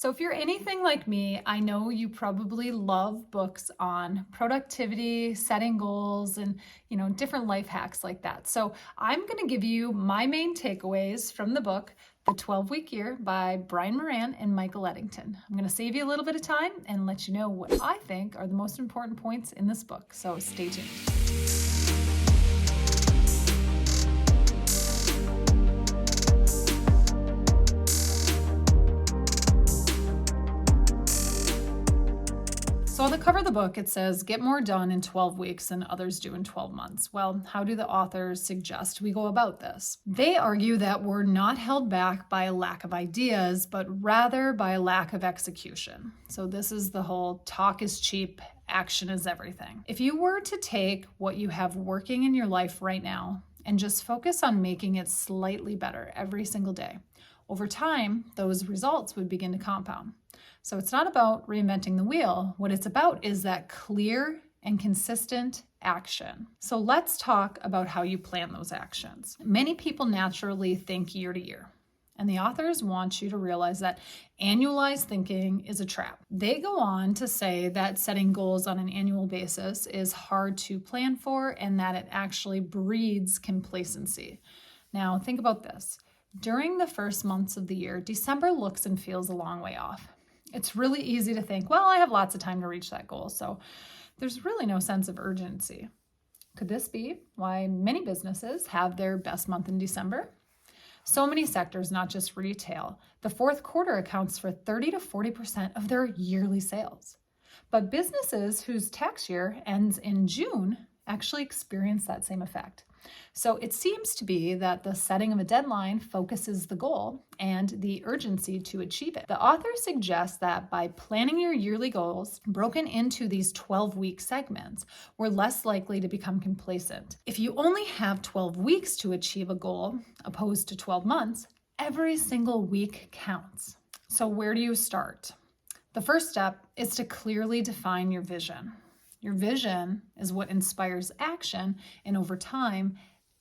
So if you're anything like me, I know you probably love books on productivity, setting goals, and different life hacks like that. So I'm going to give you my main takeaways from the book, The 12-Week Year by Brian Moran and Michael Eddington. I'm going to save you a little bit of time and let you know what I think are the most important points in this book. So stay tuned. So on the cover of the book, it says, get more done in 12 weeks than others do in 12 months. Well, how do the authors suggest we go about this? They argue that we're not held back by a lack of ideas, but rather by a lack of execution. So this is the whole talk is cheap, action is everything. If you were to take what you have working in your life right now and just focus on making it slightly better every single day, over time, those results would begin to compound. So it's not about reinventing the wheel. What it's about is that clear and consistent action. So let's talk about how you plan those actions. Many people naturally think year to year, and the authors want you to realize that annualized thinking is a trap. They go on to say that setting goals on an annual basis is hard to plan for and that it actually breeds complacency. Now, think about this. During the first months of the year, December looks and feels a long way off. It's really easy to think, well, I have lots of time to reach that goal, so there's really no sense of urgency. Could this be why many businesses have their best month in December? So many sectors, not just retail, the fourth quarter accounts for 30 to 40% of their yearly sales. But businesses whose tax year ends in June actually experience that same effect. So it seems to be that the setting of a deadline focuses the goal and the urgency to achieve it. The author suggests that by planning your yearly goals broken into these 12-week segments, we're less likely to become complacent. If you only have 12 weeks to achieve a goal, opposed to 12 months, every single week counts. So where do you start? The first step is to clearly define your vision. Your vision is what inspires action, and over time,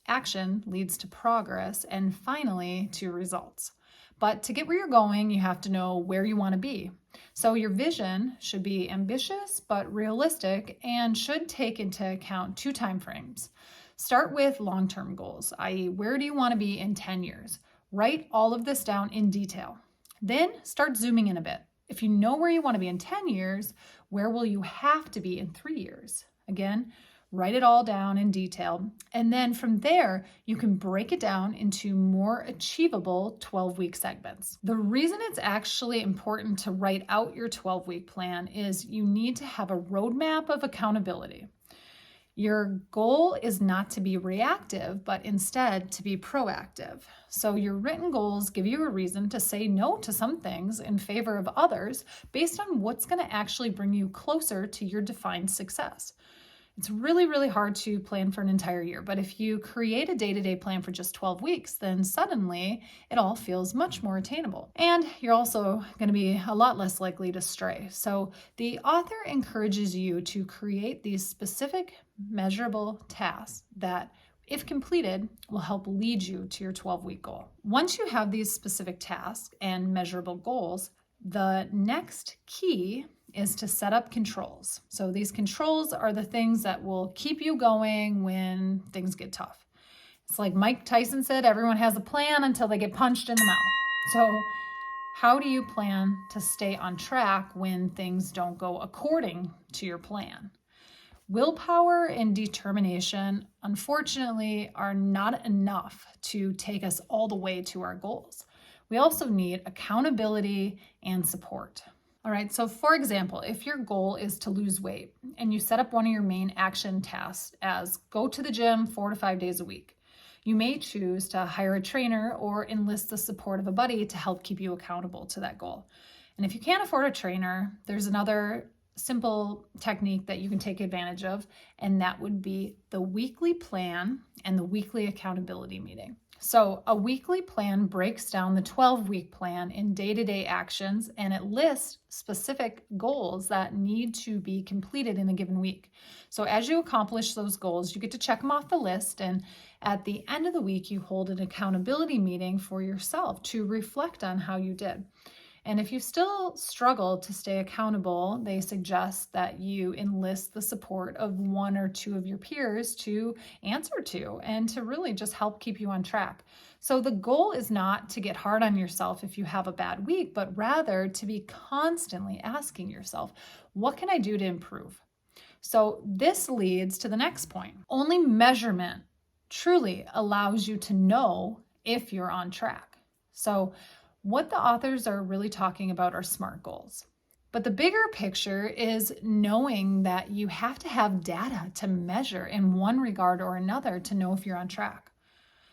action leads to progress and finally to results. But to get where you're going, you have to know where you want to be. So your vision should be ambitious but realistic and should take into account 2 time frames. Start with long-term goals, i.e., where do you want to be in 10 years? Write all of this down in detail. Then start zooming in a bit. If you know where you want to be in 10 years, where will you have to be in 3 years? Again, write it all down in detail. And then from there, you can break it down into more achievable 12-week segments. The reason it's actually important to write out your 12-week plan is you need to have a roadmap of accountability. Your goal is not to be reactive, but instead to be proactive. So your written goals give you a reason to say no to some things in favor of others based on what's going to actually bring you closer to your defined success. It's really, really hard to plan for an entire year, but if you create a day-to-day plan for just 12 weeks, then suddenly it all feels much more attainable. And you're also going to be a lot less likely to stray. So the author encourages you to create these specific, measurable tasks that, if completed, will help lead you to your 12-week goal. Once you have these specific tasks and measurable goals, the next key is to set up controls. So these controls are the things that will keep you going when things get tough. It's like Mike Tyson said, everyone has a plan until they get punched in the mouth. So how do you plan to stay on track when things don't go according to your plan? Willpower and determination, unfortunately, are not enough to take us all the way to our goals. We also need accountability and support. All right, so for example, if your goal is to lose weight and you set up one of your main action tasks as go to the gym 4 to 5 days a week, you may choose to hire a trainer or enlist the support of a buddy to help keep you accountable to that goal. And if you can't afford a trainer, there's another simple technique that you can take advantage of, and that would be the weekly plan and the weekly accountability meeting. So a weekly plan breaks down the 12-week plan in day-to-day actions, and it lists specific goals that need to be completed in a given week. So as you accomplish those goals, you get to check them off the list, and at the end of the week, you hold an accountability meeting for yourself to reflect on how you did. And if you still struggle to stay accountable, they suggest that you enlist the support of one or two of your peers to answer to and to really just help keep you on track. So the goal is not to get hard on yourself if you have a bad week, but rather to be constantly asking yourself, what can I do to improve? So this leads to the next point. Only measurement truly allows you to know if you're on track. So what the authors are really talking about are SMART goals. But the bigger picture is knowing that you have to have data to measure in one regard or another to know if you're on track.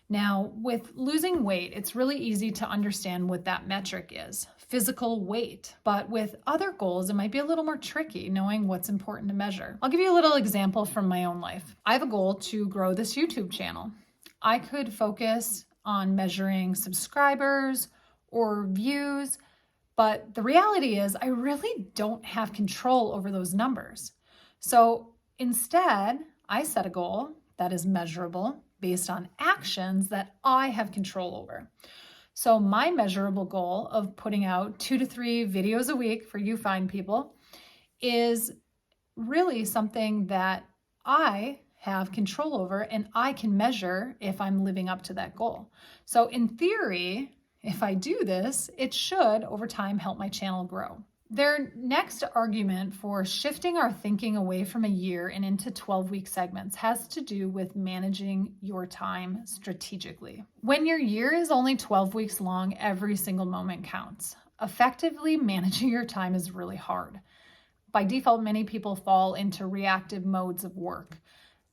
Now, with losing weight, it's really easy to understand what that metric is, physical weight. But with other goals, it might be a little more tricky knowing what's important to measure. I'll give you a little example from my own life. I have a goal to grow this YouTube channel. I could focus on measuring subscribers or views, but the reality is I really don't have control over those numbers. So instead, I set a goal that is measurable based on actions that I have control over. So my measurable goal of putting out 2 to 3 videos a week for you fine people is really something that I have control over and I can measure if I'm living up to that goal. So in theory, if I do this, it should over time help my channel grow. Their next argument for shifting our thinking away from a year and into 12-week segments has to do with managing your time strategically. When your year is only 12 weeks long, every single moment counts. Effectively managing your time is really hard. By default, many people fall into reactive modes of work.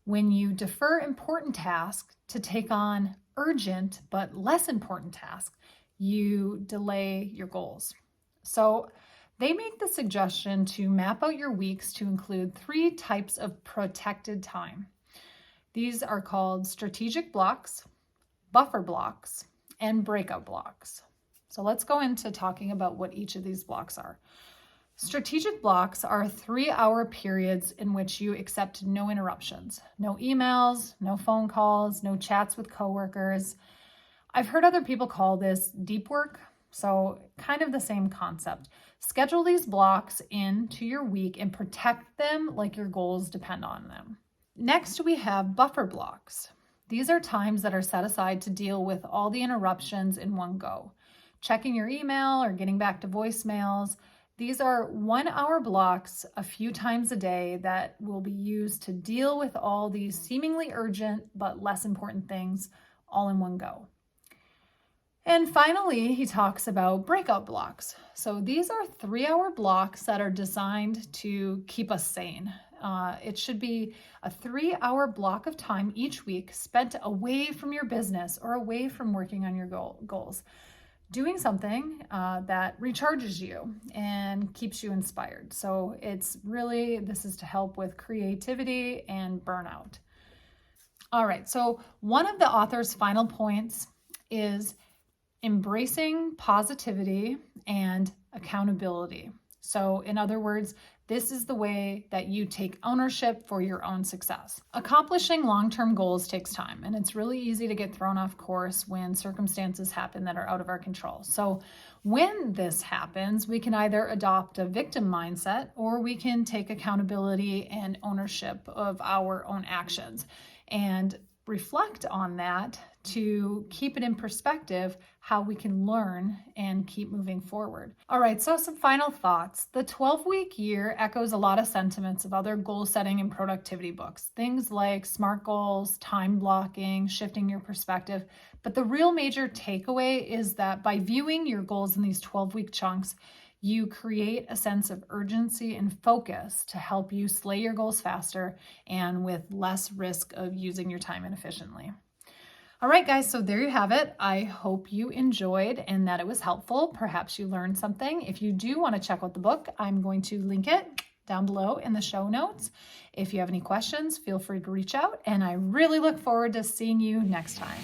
When you defer important tasks to take on urgent but less important tasks, you delay your goals. So they make the suggestion to map out your weeks to include 3 types of protected time. These are called strategic blocks, buffer blocks, and breakout blocks. So let's go into talking about what each of these blocks are. Strategic blocks are 3-hour periods in which you accept no interruptions, no emails, no phone calls, no chats with coworkers. I've heard other people call this deep work, so kind of the same concept. Schedule these blocks into your week and protect them like your goals depend on them. Next, we have buffer blocks. These are times that are set aside to deal with all the interruptions in one go. Checking your email or getting back to voicemails. These are 1-hour blocks a few times a day that will be used to deal with all these seemingly urgent but less important things all in one go. And finally, he talks about breakout blocks. So these are 3-hour blocks that are designed to keep us sane. It should be a 3-hour block of time each week spent away from your business or away from working on your goals. Doing something that recharges you and keeps you inspired. So this is to help with creativity and burnout. All right, so one of the author's final points is embracing positivity and accountability. So in other words, this is the way that you take ownership for your own success. Accomplishing long-term goals takes time, and it's really easy to get thrown off course when circumstances happen that are out of our control. So when this happens, we can either adopt a victim mindset or we can take accountability and ownership of our own actions and reflect on that to keep it in perspective how we can learn and keep moving forward. All right, so some final thoughts. The 12-week year echoes a lot of sentiments of other goal setting and productivity books, things like SMART goals, time blocking, shifting your perspective. But the real major takeaway is that by viewing your goals in these 12-week chunks, you create a sense of urgency and focus to help you slay your goals faster and with less risk of using your time inefficiently. All right, guys, so there you have it. I hope you enjoyed and that it was helpful. Perhaps you learned something. If you do want to check out the book, I'm going to link it down below in the show notes. If you have any questions, feel free to reach out, and I really look forward to seeing you next time.